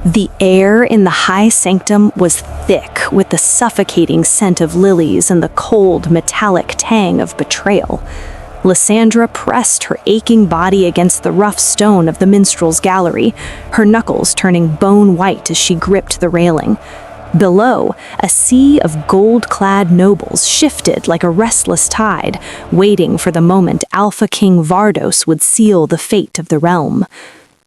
The air in the high sanctum was thick with the suffocating scent of lilies and the cold, metallic tang of betrayal. Lysandra pressed her aching body against the rough stone of the minstrel's gallery, her knuckles turning bone white as she gripped the railing. Below, a sea of gold-clad nobles shifted like a restless tide, waiting for the moment Alpha King Vardos would seal the fate of the realm.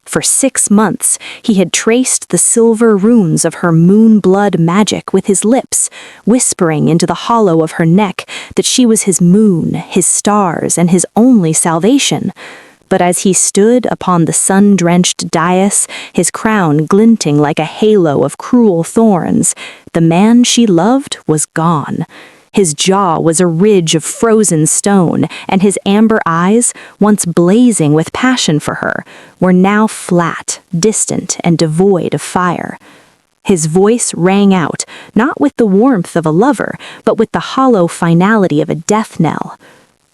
For 6 months, he had traced the silver runes of her moon blood magic with his lips, whispering into the hollow of her neck that she was his moon, his stars, and his only salvation. But as he stood upon the sun-drenched dais, his crown glinting like a halo of cruel thorns, the man she loved was gone. His jaw was a ridge of frozen stone, and his amber eyes, once blazing with passion for her, were now flat, distant, and devoid of fire. His voice rang out, not with the warmth of a lover, but with the hollow finality of a death knell.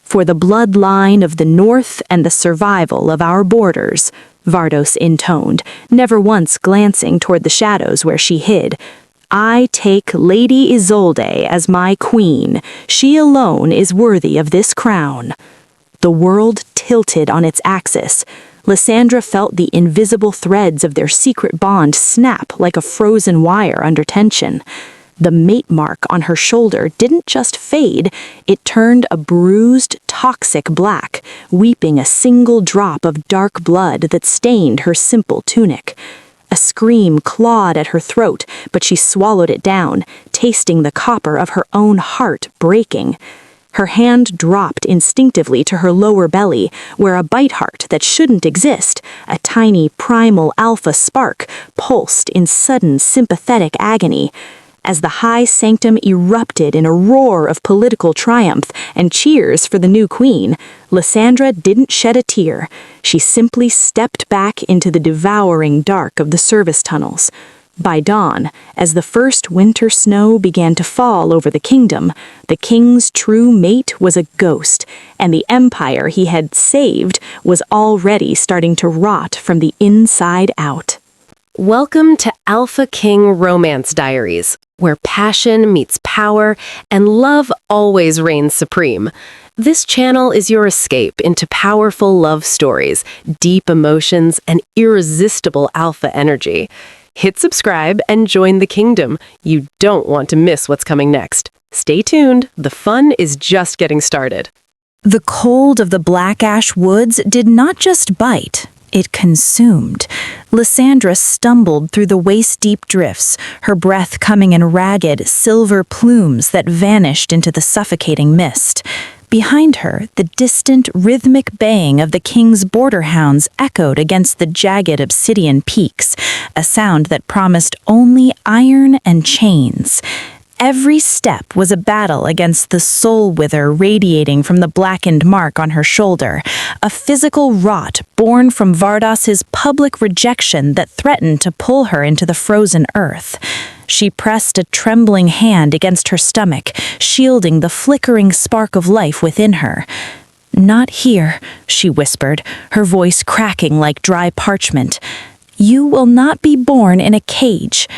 "For the bloodline of the North and the survival of our borders," Vardos intoned, never once glancing toward the shadows where she hid, "I take Lady Isolde as my queen. She alone is worthy of this crown." The world tilted on its axis. Lysandra felt the invisible threads of their secret bond snap like a frozen wire under tension. The mate mark on her shoulder didn't just fade, it turned a bruised, toxic black, weeping a single drop of dark blood that stained her simple tunic. A scream clawed at her throat, but she swallowed it down, tasting the copper of her own heart breaking. Her hand dropped instinctively to her lower belly, where a bite heart that shouldn't exist, a tiny primal alpha spark, pulsed in sudden sympathetic agony. As the high sanctum erupted in a roar of political triumph and cheers for the new queen, Lysandra didn't shed a tear. She simply stepped back into the devouring dark of the service tunnels. By dawn, as the first winter snow began to fall over the kingdom, the king's true mate was a ghost, and the empire he had saved was already starting to rot from the inside out. Welcome to Alpha King Romance Diaries, where passion meets power and love always reigns supreme. This channel is your escape into powerful love stories, deep emotions, and irresistible alpha energy. Hit subscribe and join the kingdom. You don't want to miss what's coming next. Stay tuned, the fun is just getting started. The cold of the black ash woods did not just bite. It consumed. Lysandra stumbled through the waist-deep drifts, her breath coming in ragged, silver plumes that vanished into the suffocating mist. Behind her, the distant, rhythmic baying of the king's border hounds echoed against the jagged obsidian peaks, a sound that promised only iron and chains. Every step was a battle against the soul wither radiating from the blackened mark on her shoulder, a physical rot born from Vardos's public rejection that threatened to pull her into the frozen earth. She pressed a trembling hand against her stomach, shielding the flickering spark of life within her. "Not here," she whispered, her voice cracking like dry parchment. "You will not be born in a cage."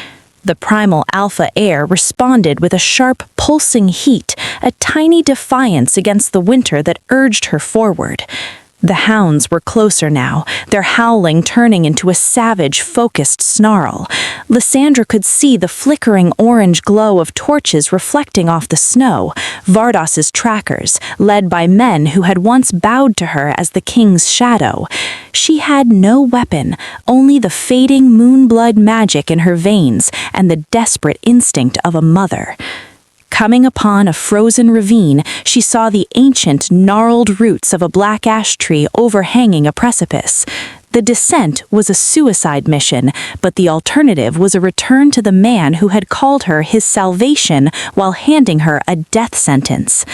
The primal alpha air responded with a sharp, pulsing heat, a tiny defiance against the winter that urged her forward. The hounds were closer now, their howling turning into a savage, focused snarl. Lysandra could see the flickering orange glow of torches reflecting off the snow, Vardos's trackers, led by men who had once bowed to her as the king's shadow. She had no weapon, only the fading moonblood magic in her veins and the desperate instinct of a mother. Coming upon a frozen ravine, she saw the ancient, gnarled roots of a black ash tree overhanging a precipice. The descent was a suicide mission, but the alternative was a return to the man who had called her his salvation while handing her a death sentence.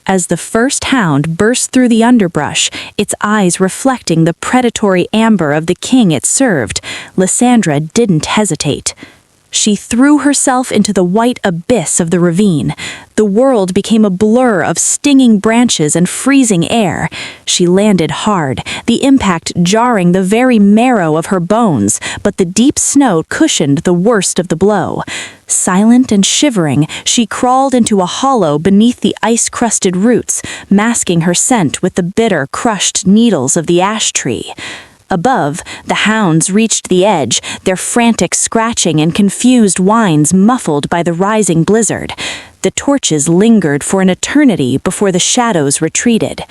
As the first hound burst through the underbrush, its eyes reflecting the predatory amber of the king it served, Lysandra didn't hesitate. She threw herself into the white abyss of the ravine. The world became a blur of stinging branches and freezing air. She landed hard, the impact jarring the very marrow of her bones, but the deep snow cushioned the worst of the blow. Silent and shivering, she crawled into a hollow beneath the ice-crusted roots, masking her scent with the bitter, crushed needles of the ash tree. Above, the hounds reached the edge, their frantic scratching and confused whines muffled by the rising blizzard. The torches lingered for an eternity before the shadows retreated.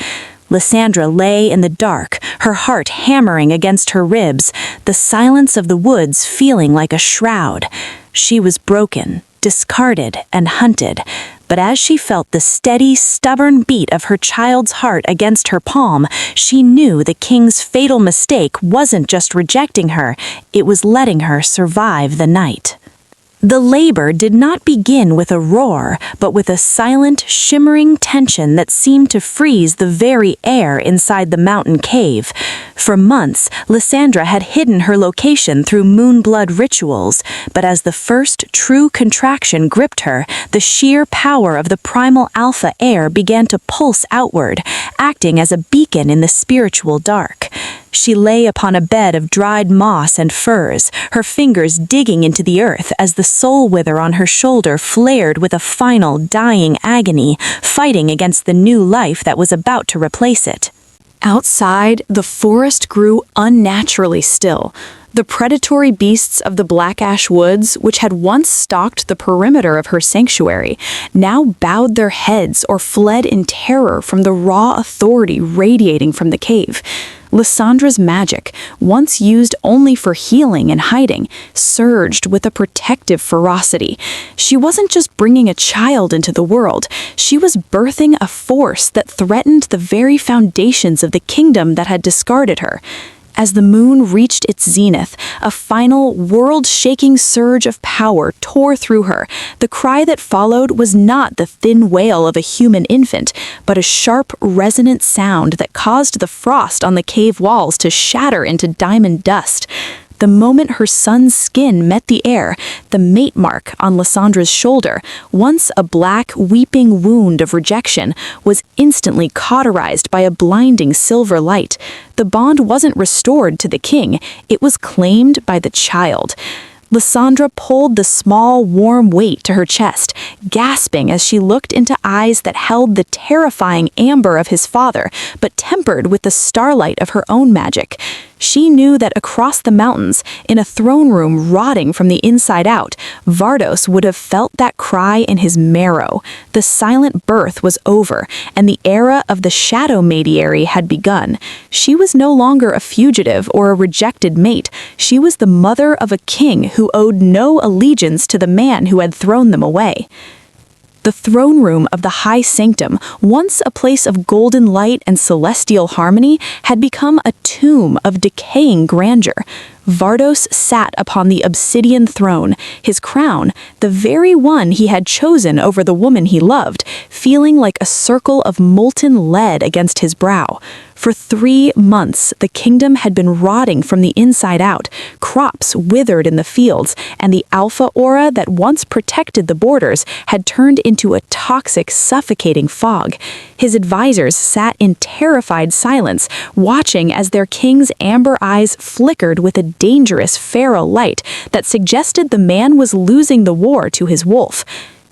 Lysandra lay in the dark, her heart hammering against her ribs, the silence of the woods feeling like a shroud. She was broken, discarded, and hunted, but as she felt the steady, stubborn beat of her child's heart against her palm, she knew the king's fatal mistake wasn't just rejecting her, it was letting her survive the night. The labor did not begin with a roar, but with a silent, shimmering tension that seemed to freeze the very air inside the mountain cave. For months, Lysandra had hidden her location through moonblood rituals, but as the first true contraction gripped her, the sheer power of the primal alpha air began to pulse outward, acting as a beacon in the spiritual dark. She lay upon a bed of dried moss and furs, her fingers digging into the earth as the soul wither on her shoulder flared with a final, dying agony, fighting against the new life that was about to replace it. Outside, the forest grew unnaturally still. The predatory beasts of the Black Ash Woods, which had once stalked the perimeter of her sanctuary, now bowed their heads or fled in terror from the raw authority radiating from the cave. Lysandra's magic, once used only for healing and hiding, surged with a protective ferocity. She wasn't just bringing a child into the world, she was birthing a force that threatened the very foundations of the kingdom that had discarded her. As the moon reached its zenith, a final, world-shaking surge of power tore through her. The cry that followed was not the thin wail of a human infant, but a sharp, resonant sound that caused the frost on the cave walls to shatter into diamond dust. The moment her son's skin met the air, the mate mark on Lysandra's shoulder, once a black, weeping wound of rejection, was instantly cauterized by a blinding silver light. The bond wasn't restored to the king, it was claimed by the child. Lysandra pulled the small, warm weight to her chest, gasping as she looked into eyes that held the terrifying amber of his father, but tempered with the starlight of her own magic. She knew that across the mountains, in a throne room rotting from the inside out, Vardos would have felt that cry in his marrow. The silent birth was over, and the era of the shadow mediary had begun. She was no longer a fugitive or a rejected mate. She was the mother of a king who owed no allegiance to the man who had thrown them away. The throne room of the High Sanctum, once a place of golden light and celestial harmony, had become a tomb of decaying grandeur. Vardos sat upon the obsidian throne, his crown, the very one he had chosen over the woman he loved, feeling like a circle of molten lead against his brow. For 3 months, the kingdom had been rotting from the inside out, crops withered in the fields, and the alpha aura that once protected the borders had turned into a toxic, suffocating fog. His advisors sat in terrified silence, watching as their king's amber eyes flickered with a dangerous feral light that suggested the man was losing the war to his wolf.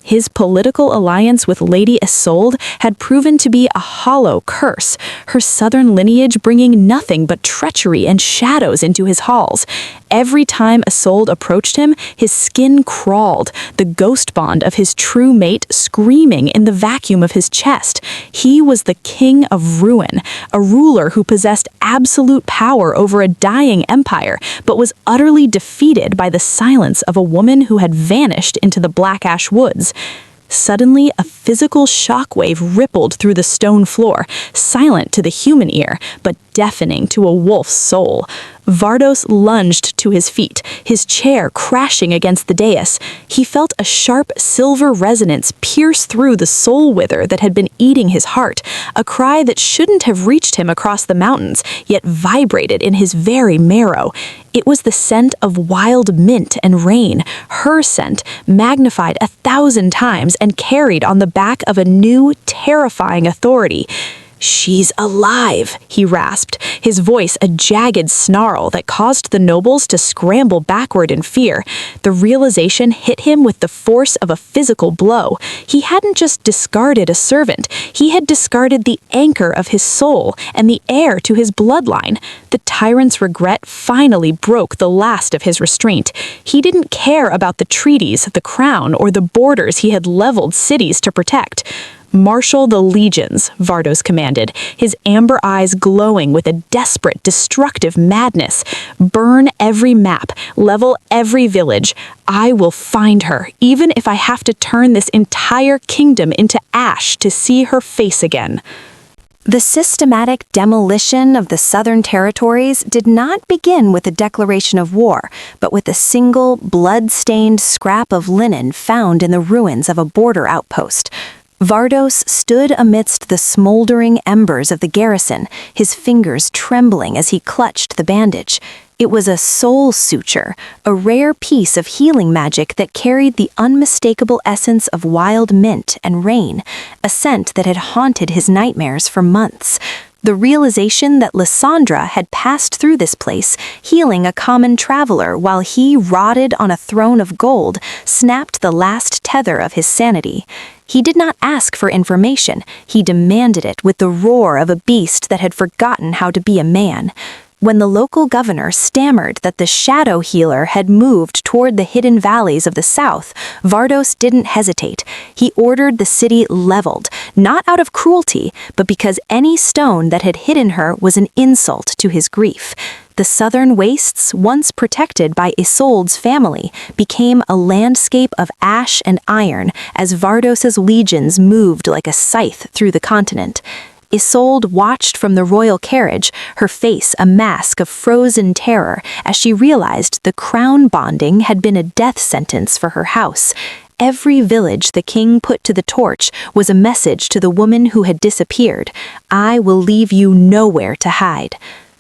His political alliance with Lady Isolde had proven to be a hollow curse, her southern lineage bringing nothing but treachery and shadows into his halls. Every time Isolde approached him, his skin crawled, the ghost bond of his true mate screaming in the vacuum of his chest. He was the king of ruin, a ruler who possessed absolute power over a dying empire, but was utterly defeated by the silence of a woman who had vanished into the Black Ash Woods. Suddenly, a physical shockwave rippled through the stone floor, silent to the human ear, but deafening to a wolf's soul. Vardos lunged to his feet, his chair crashing against the dais. He felt a sharp silver resonance pierce through the soul wither that had been eating his heart, a cry that shouldn't have reached him across the mountains, yet vibrated in his very marrow. It was the scent of wild mint and rain, her scent, magnified 1,000 times and carried on the back of a new, terrifying authority. "She's alive," he rasped, his voice a jagged snarl that caused the nobles to scramble backward in fear. The realization hit him with the force of a physical blow. He hadn't just discarded a servant, he had discarded the anchor of his soul and the heir to his bloodline. The tyrant's regret finally broke the last of his restraint. He didn't care about the treaties, the crown, or the borders he had leveled cities to protect. "Marshal the legions," Vardos commanded, his amber eyes glowing with a desperate, destructive madness. "Burn every map, level every village. I will find her, even if I have to turn this entire kingdom into ash to see her face again." The systematic demolition of the southern territories did not begin with a declaration of war, but with a single, blood-stained scrap of linen found in the ruins of a border outpost. Vardos stood amidst the smoldering embers of the garrison, his fingers trembling as he clutched the bandage. It was a soul suture, a rare piece of healing magic that carried the unmistakable essence of wild mint and rain, a scent that had haunted his nightmares for months. The realization that Lysandra had passed through this place, healing a common traveler while he rotted on a throne of gold, snapped the last tether of his sanity. He did not ask for information, he demanded it with the roar of a beast that had forgotten how to be a man. When the local governor stammered that the shadow healer had moved toward the hidden valleys of the south, Vardos didn't hesitate. He ordered the city leveled, not out of cruelty, but because any stone that had hidden her was an insult to his grief. The southern wastes, once protected by Isolde's family, became a landscape of ash and iron as Vardos's legions moved like a scythe through the continent. Isolde watched from the royal carriage, her face a mask of frozen terror, as she realized the crown bonding had been a death sentence for her house. Every village the king put to the torch was a message to the woman who had disappeared. "I will leave you nowhere to hide."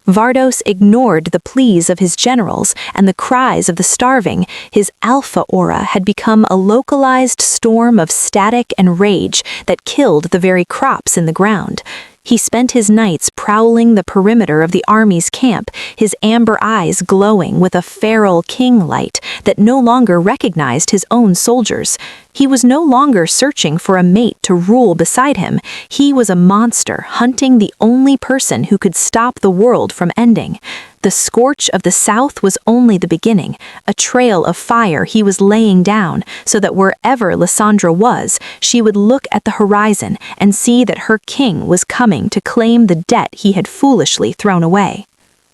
Vardos ignored the pleas of his generals and the cries of the starving. His alpha aura had become a localized storm of static and rage that killed the very crops in the ground. He spent his nights prowling the perimeter of the army's camp, his amber eyes glowing with a feral king light that no longer recognized his own soldiers. He was no longer searching for a mate to rule beside him. He was a monster hunting the only person who could stop the world from ending. The scorch of the south was only the beginning, a trail of fire he was laying down so that wherever Lysandra was, she would look at the horizon and see that her king was coming to claim the debt he had foolishly thrown away.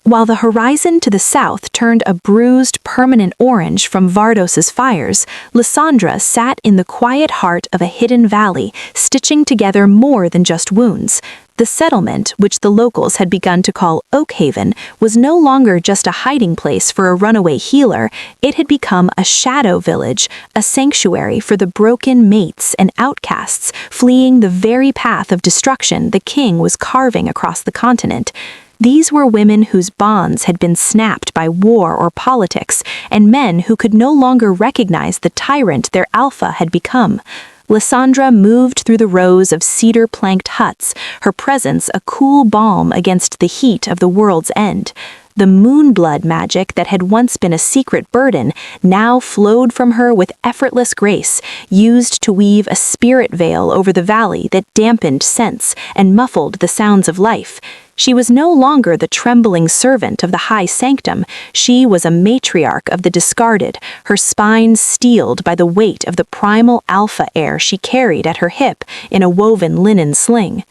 While the horizon to the south turned a bruised, permanent orange from Vardos's fires, Lysandra sat in the quiet heart of a hidden valley, stitching together more than just wounds. The settlement, which the locals had begun to call Oakhaven, was no longer just a hiding place for a runaway healer. It had become a shadow village, a sanctuary for the broken mates and outcasts fleeing the very path of destruction the king was carving across the continent. These were women whose bonds had been snapped by war or politics, and men who could no longer recognize the tyrant their alpha had become. Lysandra moved through the rows of cedar-planked huts, her presence a cool balm against the heat of the world's end. The moonblood magic that had once been a secret burden now flowed from her with effortless grace, used to weave a spirit veil over the valley that dampened sense and muffled the sounds of life. She was no longer the trembling servant of the high sanctum. She was a matriarch of the discarded, her spine steeled by the weight of the primal alpha heir she carried at her hip in a woven linen sling.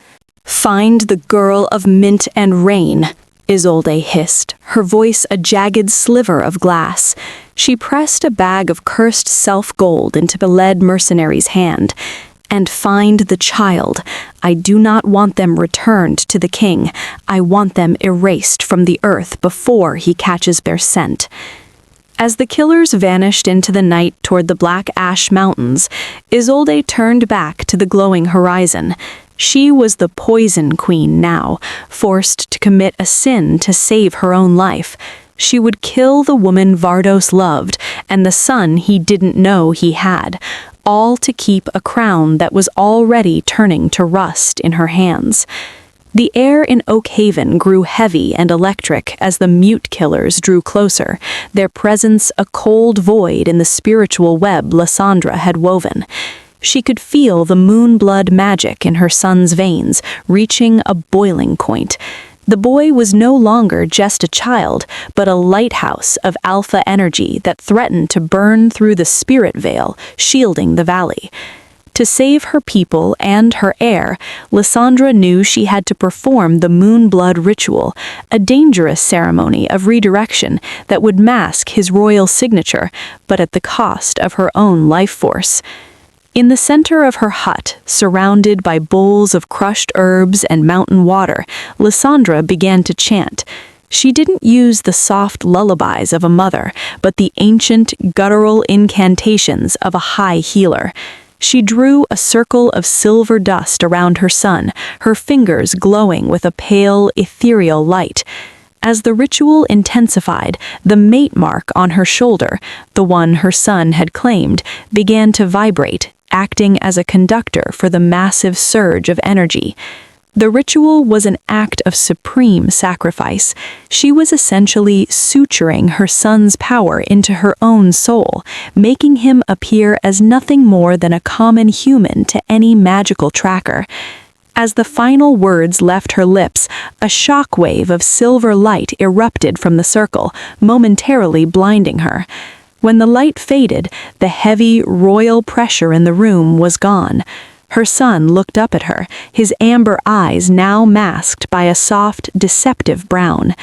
"Find the girl of mint and rain," Isolde hissed, her voice a jagged sliver of glass. She pressed a bag of cursed self-gold into the lead mercenary's hand. and find the child. I do not want them returned to the king. I want them erased from the earth before he catches their scent." As the killers vanished into the night toward the Black Ash Mountains, Isolde turned back to the glowing horizon. She was the Poison Queen now, forced to commit a sin to save her own life. She would kill the woman Vardos loved and the son he didn't know he had, all to keep a crown that was already turning to rust in her hands. The air in Oak Haven grew heavy and electric as the mute killers drew closer, their presence a cold void in the spiritual web Lysandra had woven. She could feel the moon-blood magic in her son's veins, reaching a boiling point. The boy was no longer just a child, but a lighthouse of alpha energy that threatened to burn through the spirit veil, shielding the valley. To save her people and her heir, Lysandra knew she had to perform the Moonblood ritual, a dangerous ceremony of redirection that would mask his royal signature, but at the cost of her own life force. In the center of her hut, surrounded by bowls of crushed herbs and mountain water, Lysandra began to chant. She didn't use the soft lullabies of a mother, but the ancient, guttural incantations of a high healer. She drew a circle of silver dust around her son, her fingers glowing with a pale, ethereal light. As the ritual intensified, the mate mark on her shoulder, the one her son had claimed, began to vibrate, acting as a conductor for the massive surge of energy. The ritual was an act of supreme sacrifice. She was essentially suturing her son's power into her own soul, making him appear as nothing more than a common human to any magical tracker. As the final words left her lips, a shockwave of silver light erupted from the circle, momentarily blinding her. When the light faded, the heavy, royal pressure in the room was gone. Her son looked up at her, his amber eyes now masked by a soft, deceptive brown.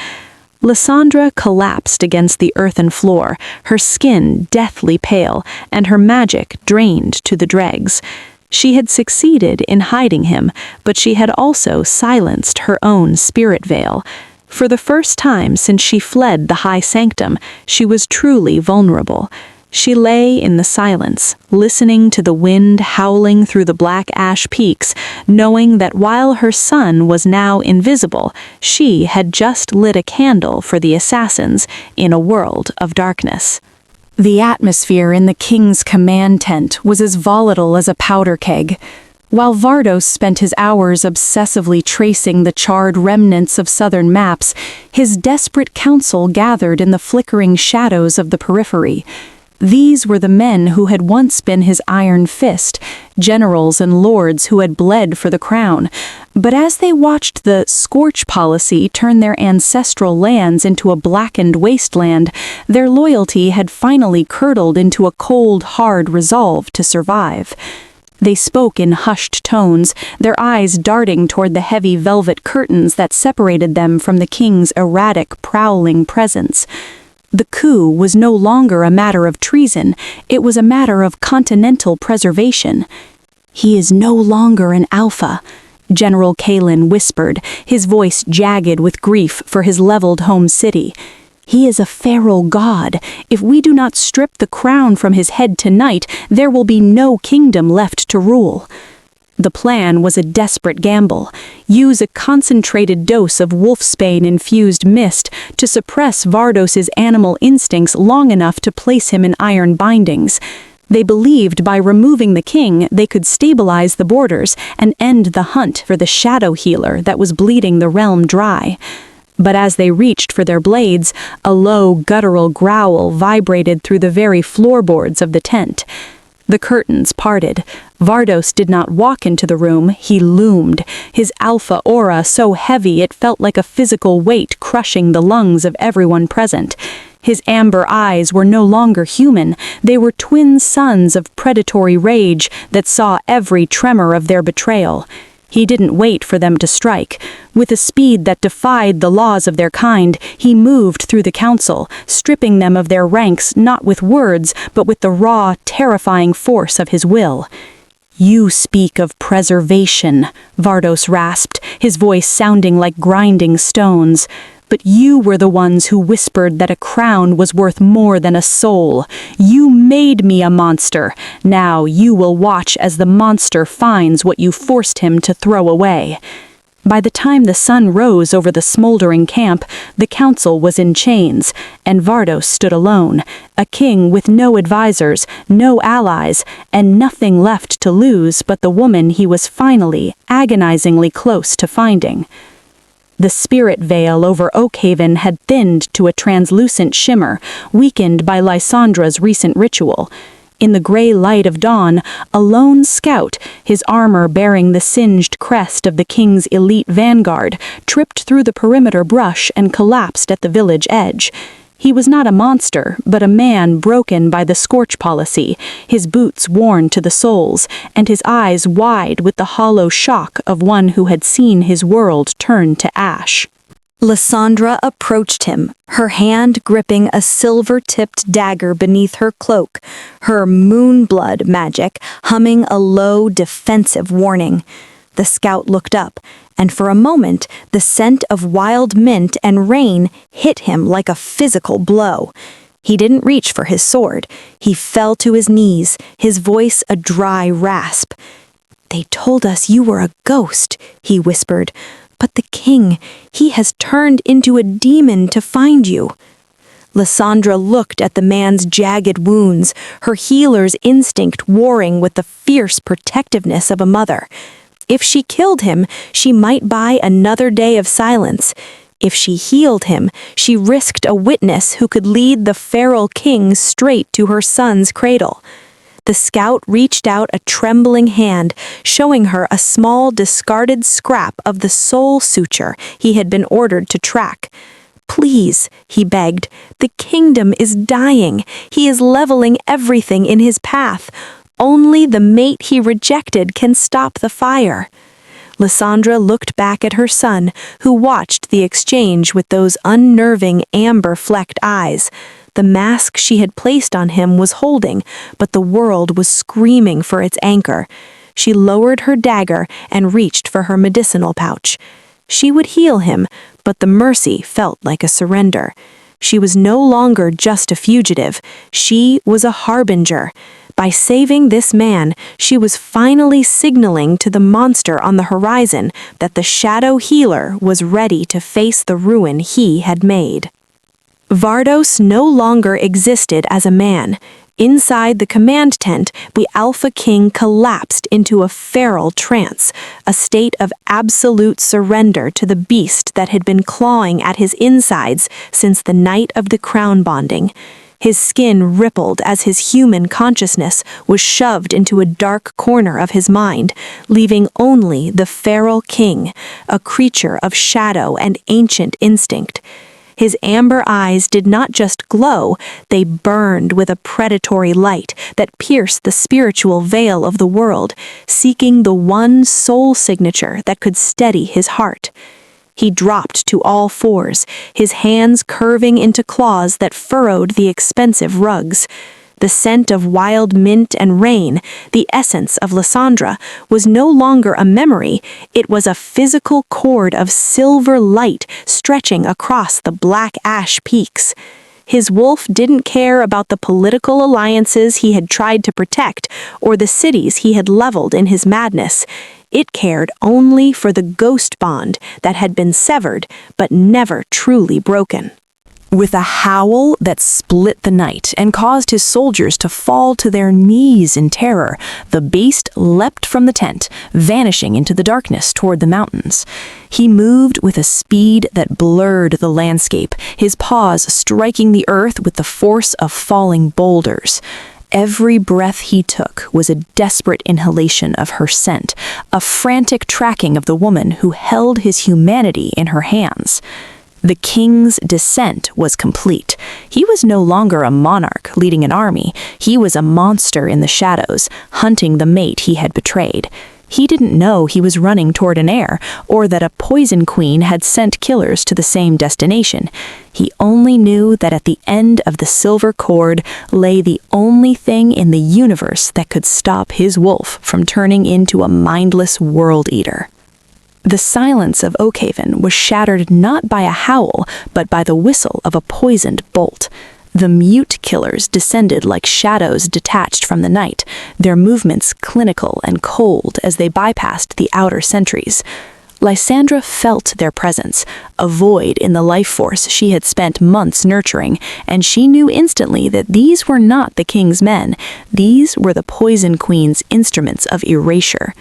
Lysandra collapsed against the earthen floor, her skin deathly pale, and her magic drained to the dregs. She had succeeded in hiding him, but she had also silenced her own spirit veil. For the first time since she fled the high sanctum, she was truly vulnerable. She lay in the silence, listening to the wind howling through the black ash peaks, knowing that while her son was now invisible, she had just lit a candle for the assassins in a world of darkness. The atmosphere in the king's command tent was as volatile as a powder keg. While Vardos spent his hours obsessively tracing the charred remnants of southern maps, his desperate council gathered in the flickering shadows of the periphery. These were the men who had once been his iron fist, generals and lords who had bled for the crown. But as they watched the scorch policy turn their ancestral lands into a blackened wasteland, their loyalty had finally curdled into a cold, hard resolve to survive. They spoke in hushed tones, their eyes darting toward the heavy velvet curtains that separated them from the king's erratic, prowling presence. The coup was no longer a matter of treason, it was a matter of continental preservation. "He is no longer an alpha," General Kalin whispered, his voice jagged with grief for his leveled home city. "He is a feral god. If we do not strip the crown from his head tonight, there will be no kingdom left to rule." The plan was a desperate gamble. Use a concentrated dose of wolfsbane-infused mist to suppress Vardos's animal instincts long enough to place him in iron bindings. They believed by removing the king they could stabilize the borders and end the hunt for the shadow healer that was bleeding the realm dry. But as they reached for their blades, a low, guttural growl vibrated through the very floorboards of the tent. The curtains parted. Vardos did not walk into the room, he loomed, his alpha aura so heavy it felt like a physical weight crushing the lungs of everyone present. His amber eyes were no longer human, they were twin suns of predatory rage that saw every tremor of their betrayal. He didn't wait for them to strike. With a speed that defied the laws of their kind, he moved through the council, stripping them of their ranks not with words, but with the raw, terrifying force of his will. You speak of preservation, Vardos rasped, his voice sounding like grinding stones. But you were the ones who whispered that a crown was worth more than a soul. You made me a monster. Now you will watch as the monster finds what you forced him to throw away. By the time the sun rose over the smoldering camp, the council was in chains, and Vardos stood alone, a king with no advisors, no allies, and nothing left to lose but the woman he was finally, agonizingly close to finding. The spirit veil over Oakhaven had thinned to a translucent shimmer, weakened by Lysandra's recent ritual. In the gray light of dawn, a lone scout, his armor bearing the singed crest of the king's elite vanguard, tripped through the perimeter brush and collapsed at the village edge. He was not a monster, but a man broken by the scorch policy, his boots worn to the soles, and his eyes wide with the hollow shock of one who had seen his world turn to ash. Lysandra approached him, her hand gripping a silver-tipped dagger beneath her cloak, her moonblood magic humming a low, defensive warning. The scout looked up, and for a moment the scent of wild mint and rain hit him like a physical blow. He didn't reach for his sword. He fell to his knees, his voice a dry rasp. "They told us you were a ghost," he whispered. "But the king, he has turned into a demon to find you." Lysandra looked at the man's jagged wounds, her healer's instinct warring with the fierce protectiveness of a mother. If she killed him, she might buy another day of silence. If she healed him, she risked a witness who could lead the feral king straight to her son's cradle. The scout reached out a trembling hand, showing her a small discarded scrap of the soul suture he had been ordered to track. "Please," he begged, "the kingdom is dying. He is leveling everything in his path. Only the mate he rejected can stop the fire." Lysandra looked back at her son, who watched the exchange with those unnerving amber-flecked eyes. The mask she had placed on him was holding, but the world was screaming for its anchor. She lowered her dagger and reached for her medicinal pouch. She would heal him, but the mercy felt like a surrender. She was no longer just a fugitive. She was a harbinger. By saving this man, she was finally signaling to the monster on the horizon that the shadow healer was ready to face the ruin he had made. Vardos no longer existed as a man. Inside the command tent, the Alpha King collapsed into a feral trance, a state of absolute surrender to the beast that had been clawing at his insides since the night of the crown bonding. His skin rippled as his human consciousness was shoved into a dark corner of his mind, leaving only the feral king, a creature of shadow and ancient instinct. His amber eyes did not just glow, they burned with a predatory light that pierced the spiritual veil of the world, seeking the one soul signature that could steady his heart. He dropped to all fours, his hands curving into claws that furrowed the expensive rugs. The scent of wild mint and rain, the essence of Lysandra, was no longer a memory, it was a physical cord of silver light stretching across the black ash peaks. His wolf didn't care about the political alliances he had tried to protect or the cities he had leveled in his madness. It cared only for the ghost bond that had been severed but never truly broken. With a howl that split the night and caused his soldiers to fall to their knees in terror, the beast leapt from the tent, vanishing into the darkness toward the mountains. He moved with a speed that blurred the landscape, his paws striking the earth with the force of falling boulders. Every breath he took was a desperate inhalation of her scent, a frantic tracking of the woman who held his humanity in her hands. The king's descent was complete. He was no longer a monarch leading an army. He was a monster in the shadows, hunting the mate he had betrayed. He didn't know he was running toward an heir, or that a poison queen had sent killers to the same destination. He only knew that at the end of the silver cord lay the only thing in the universe that could stop his wolf from turning into a mindless world eater. The silence of Oakhaven was shattered not by a howl, but by the whistle of a poisoned bolt. The mute killers descended like shadows detached from the night, their movements clinical and cold as they bypassed the outer sentries. Lysandra felt their presence, a void in the life force she had spent months nurturing, and she knew instantly that these were not the king's men. These were the Poison Queen's instruments of erasure.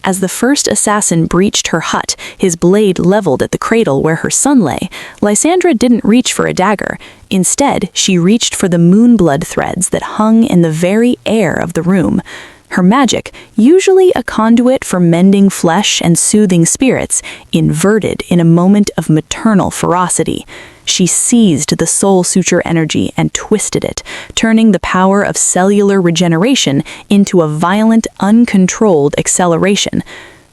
As the first assassin breached her hut, his blade leveled at the cradle where her son lay, Lysandra didn't reach for a dagger. Instead, she reached for the moonblood threads that hung in the very air of the room. Her magic, usually a conduit for mending flesh and soothing spirits, inverted in a moment of maternal ferocity. She seized the soul suture energy and twisted it, turning the power of cellular regeneration into a violent, uncontrolled acceleration.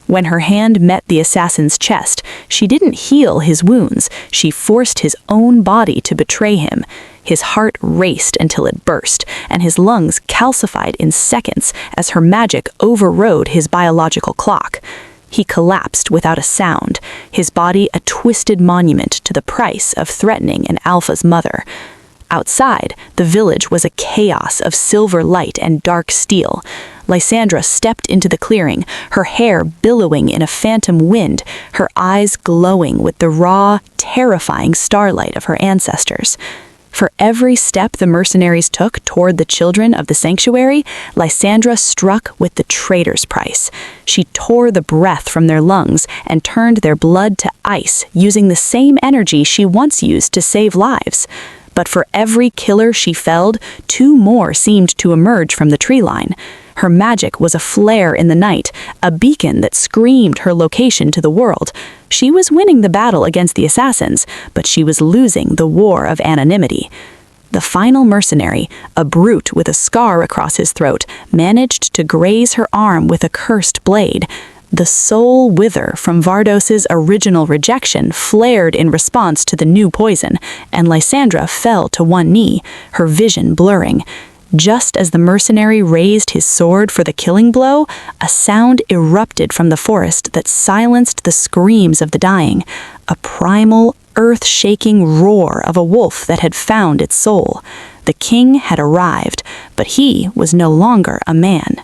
When her hand met the assassin's chest, she didn't heal his wounds, she forced his own body to betray him. His heart raced until it burst, and his lungs calcified in seconds as her magic overrode his biological clock. He collapsed without a sound, his body a twisted monument to the price of threatening an alpha's mother. Outside, the village was a chaos of silver light and dark steel. Lysandra stepped into the clearing, her hair billowing in a phantom wind, her eyes glowing with the raw, terrifying starlight of her ancestors. For every step the mercenaries took toward the children of the sanctuary, Lysandra struck with the traitor's price. She tore the breath from their lungs and turned their blood to ice, using the same energy she once used to save lives. But for every killer she felled, 2 more seemed to emerge from the tree line. Her magic was a flare in the night, a beacon that screamed her location to the world. She was winning the battle against the assassins, but she was losing the war of anonymity. The final mercenary, a brute with a scar across his throat, managed to graze her arm with a cursed blade. The soul wither from Vardos's original rejection flared in response to the new poison, and Lysandra fell to one knee, her vision blurring. Just as the mercenary raised his sword for the killing blow, a sound erupted from the forest that silenced the screams of the dying, a primal, earth-shaking roar of a wolf that had found its soul. The king had arrived, but he was no longer a man.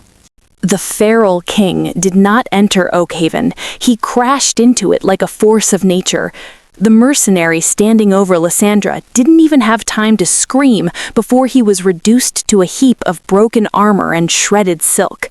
The feral king did not enter Oakhaven. He crashed into it like a force of nature. The mercenary standing over Lysandra didn't even have time to scream before he was reduced to a heap of broken armor and shredded silk.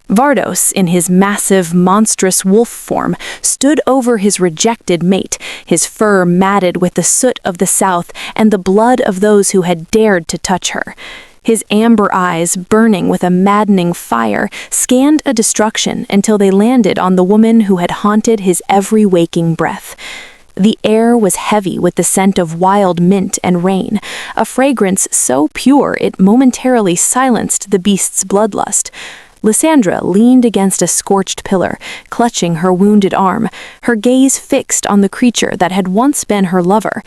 Vardos, in his massive, monstrous wolf form, stood over his rejected mate, his fur matted with the soot of the south and the blood of those who had dared to touch her. His amber eyes, burning with a maddening fire, scanned a destruction until they landed on the woman who had haunted his every waking breath. The air was heavy with the scent of wild mint and rain, a fragrance so pure it momentarily silenced the beast's bloodlust. Lysandra leaned against a scorched pillar, clutching her wounded arm, her gaze fixed on the creature that had once been her lover.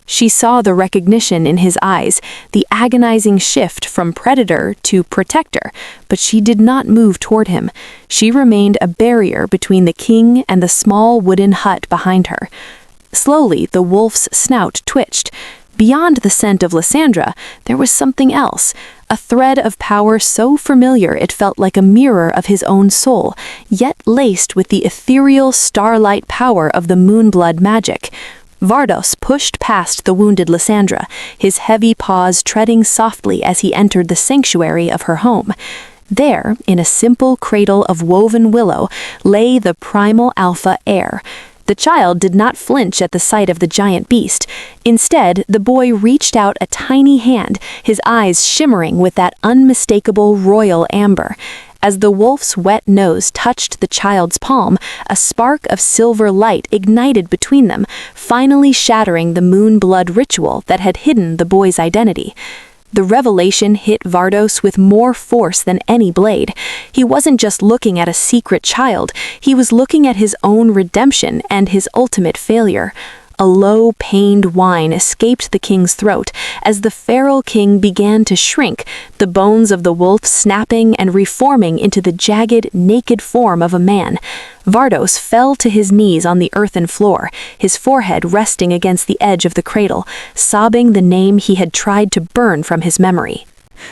She saw the recognition in his eyes, the agonizing shift from predator to protector, but she did not move toward him. She remained a barrier between the king and the small wooden hut behind her. Slowly, the wolf's snout twitched. Beyond the scent of Lysandra, there was something else, a thread of power so familiar it felt like a mirror of his own soul, yet laced with the ethereal starlight power of the moonblood magic. Vardos pushed past the wounded Lysandra, his heavy paws treading softly as he entered the sanctuary of her home. There, in a simple cradle of woven willow, lay the primal alpha heir. The child did not flinch at the sight of the giant beast. Instead, the boy reached out a tiny hand, his eyes shimmering with that unmistakable royal amber. As the wolf's wet nose touched the child's palm, a spark of silver light ignited between them, finally shattering the moon blood ritual that had hidden the boy's identity. The revelation hit Vardos with more force than any blade. He wasn't just looking at a secret child, he was looking at his own redemption and his ultimate failure. A low, pained whine escaped the king's throat as the feral king began to shrink, the bones of the wolf snapping and reforming into the jagged, naked form of a man. Vardos fell to his knees on the earthen floor, his forehead resting against the edge of the cradle, sobbing the name he had tried to burn from his memory.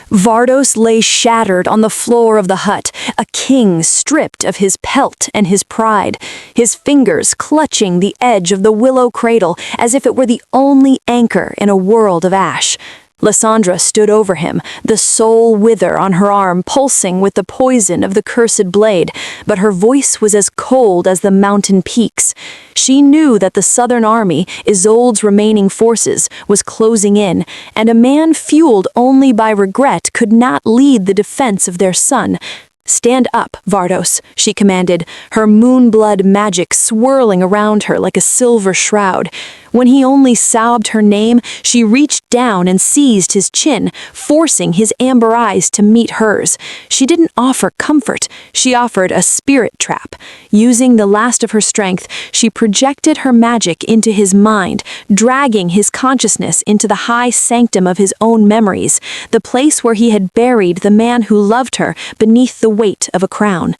Vardos lay shattered on the floor of the hut, a king stripped of his pelt and his pride, his fingers clutching the edge of the willow cradle as if it were the only anchor in a world of ash. Lysandra stood over him, the sole wither on her arm pulsing with the poison of the cursed blade, but her voice was as cold as the mountain peaks. She knew that the southern army, Isolde's remaining forces, was closing in, and a man fueled only by regret could not lead the defense of their son. "Stand up, Vardos," she commanded, her moonblood magic swirling around her like a silver shroud. When he only sobbed her name, she reached down and seized his chin, forcing his amber eyes to meet hers. She didn't offer comfort, she offered a spirit trap. Using the last of her strength, she projected her magic into his mind, dragging his consciousness into the high sanctum of his own memories, the place where he had buried the man who loved her beneath the weight of a crown.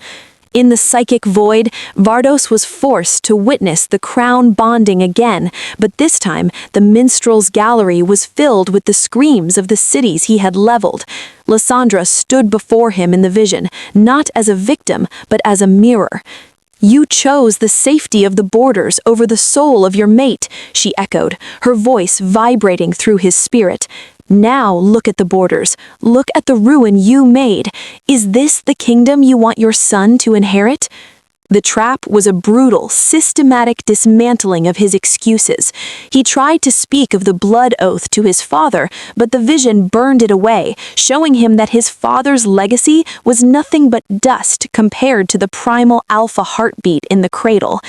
In the psychic void, Vardos was forced to witness the crown bonding again, but this time the minstrel's gallery was filled with the screams of the cities he had leveled. Lysandra stood before him in the vision, not as a victim, but as a mirror. "You chose the safety of the borders over the soul of your mate," she echoed, her voice vibrating through his spirit. "Now look at the borders. Look at the ruin you made. Is this the kingdom you want your son to inherit?" The trap was a brutal, systematic dismantling of his excuses. He tried to speak of the blood oath to his father, but the vision burned it away, showing him that his father's legacy was nothing but dust compared to the primal alpha heartbeat in the cradle.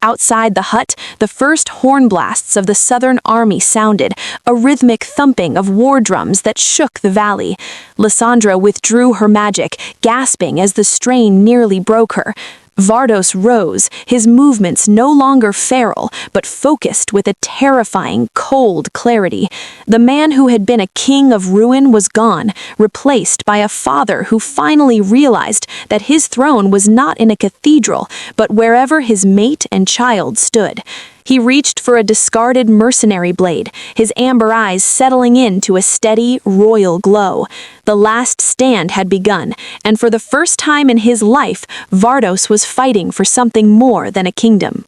Outside the hut, the first horn blasts of the southern army sounded, a rhythmic thumping of war drums that shook the valley. Lysandra withdrew her magic, gasping as the strain nearly broke her. Vardos rose, his movements no longer feral, but focused with a terrifying, cold clarity. The man who had been a king of ruin was gone, replaced by a father who finally realized that his throne was not in a cathedral, but wherever his mate and child stood. He reached for a discarded mercenary blade, his amber eyes settling into a steady, royal glow. The last stand had begun, and for the first time in his life, Vardos was fighting for something more than a kingdom.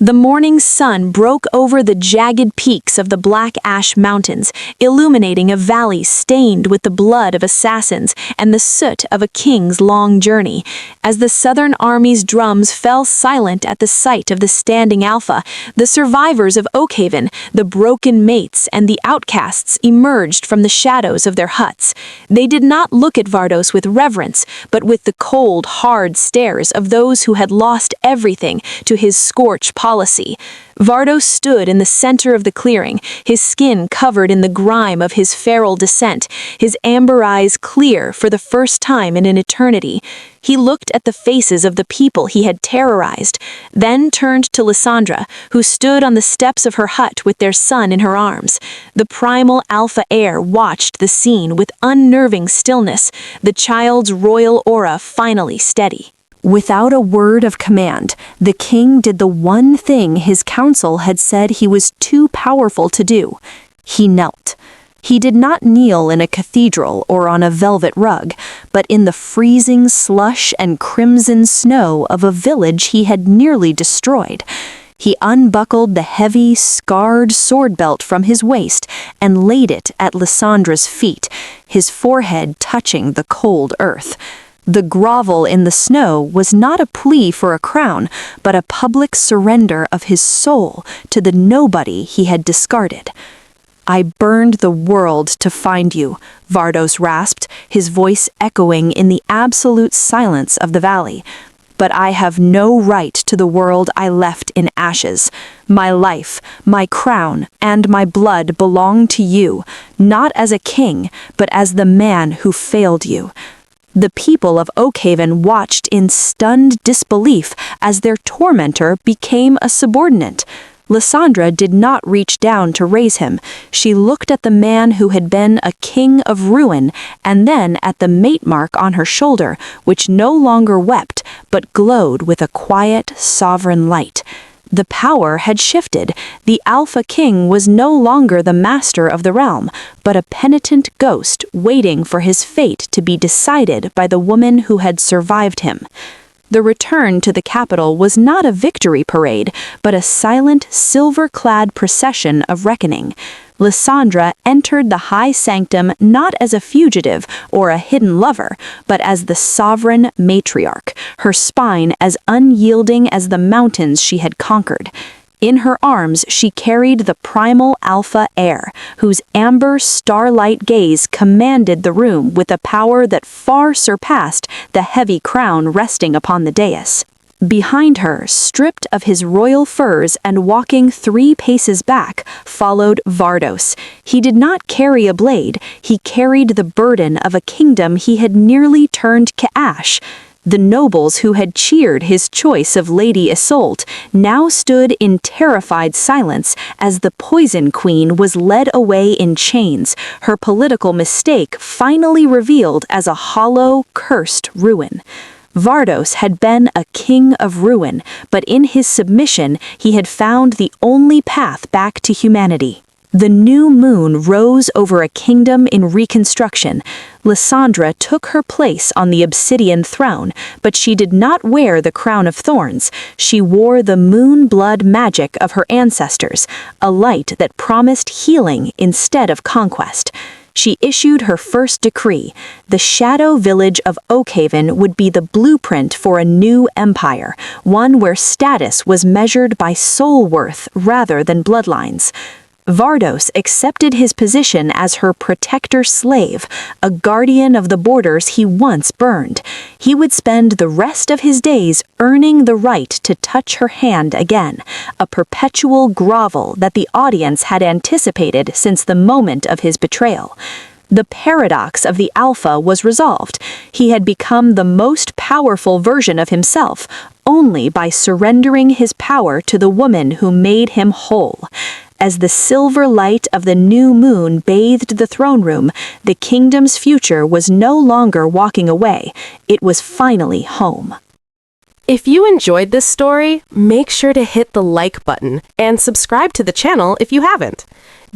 The morning sun broke over the jagged peaks of the Black Ash Mountains, illuminating a valley stained with the blood of assassins and the soot of a king's long journey. As the Southern Army's drums fell silent at the sight of the standing Alpha, the survivors of Oakhaven, the broken mates, and the outcasts emerged from the shadows of their huts. They did not look at Vardos with reverence, but with the cold, hard stares of those who had lost everything to his scorch policy. Vardos stood in the center of the clearing, his skin covered in the grime of his feral descent, his amber eyes clear for the first time in an eternity. He looked at the faces of the people he had terrorized, then turned to Lysandra, who stood on the steps of her hut with their son in her arms. The primal alpha heir watched the scene with unnerving stillness, the child's royal aura finally steady. Without a word of command, the king did the one thing his council had said he was too powerful to do. He knelt. He did not kneel in a cathedral or on a velvet rug, but in the freezing slush and crimson snow of a village he had nearly destroyed. He unbuckled the heavy, scarred sword belt from his waist and laid it at Lysandra's feet, his forehead touching the cold earth. The grovel in the snow was not a plea for a crown, but a public surrender of his soul to the nobody he had discarded. "I burned the world to find you," Vardos rasped, his voice echoing in the absolute silence of the valley. but I have no right to the world I left in ashes. My life, my crown, and my blood belong to you, not as a king, but as the man who failed you." The people of Oakhaven watched in stunned disbelief as their tormentor became a subordinate. Lysandra did not reach down to raise him. She looked at the man who had been a king of ruin, and then at the mate mark on her shoulder, which no longer wept, but glowed with a quiet, sovereign light. The power had shifted. The Alpha King was no longer the master of the realm, but a penitent ghost waiting for his fate to be decided by the woman who had survived him. The return to the capital was not a victory parade, but a silent, silver-clad procession of reckoning. Lysandra entered the high sanctum not as a fugitive or a hidden lover, but as the sovereign matriarch, her spine as unyielding as the mountains she had conquered. In her arms she carried the primal alpha heir, whose amber starlight gaze commanded the room with a power that far surpassed the heavy crown resting upon the dais. Behind her, stripped of his royal furs and walking 3 paces back, followed Vardos. He did not carry a blade, he carried the burden of a kingdom he had nearly turned to ash. The nobles who had cheered his choice of Lady Isolde now stood in terrified silence as the Poison Queen was led away in chains, her political mistake finally revealed as a hollow, cursed ruin. Vardos had been a king of ruin, but in his submission he had found the only path back to humanity. The new moon rose over a kingdom in reconstruction. Lysandra took her place on the obsidian throne, but she did not wear the crown of thorns. She wore the moon blood magic of her ancestors, a light that promised healing instead of conquest. She issued her first decree. The shadow village of Oakhaven would be the blueprint for a new empire, one where status was measured by soul worth rather than bloodlines. Vardos accepted his position as her protector slave, a guardian of the borders he once burned. He would spend the rest of his days earning the right to touch her hand again, a perpetual grovel that the audience had anticipated since the moment of his betrayal. The paradox of the Alpha was resolved. He had become the most powerful version of himself, only by surrendering his power to the woman who made him whole. As the silver light of the new moon bathed the throne room, the kingdom's future was no longer walking away. It was finally home. If you enjoyed this story, make sure to hit the like button and subscribe to the channel if you haven't.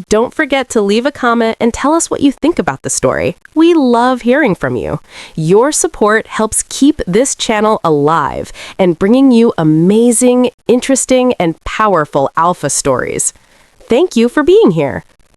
Don't forget to leave a comment and tell us what you think about the story. We love hearing from you. Your support helps keep this channel alive and bringing you amazing, interesting, and powerful alpha stories. Thank you for being here.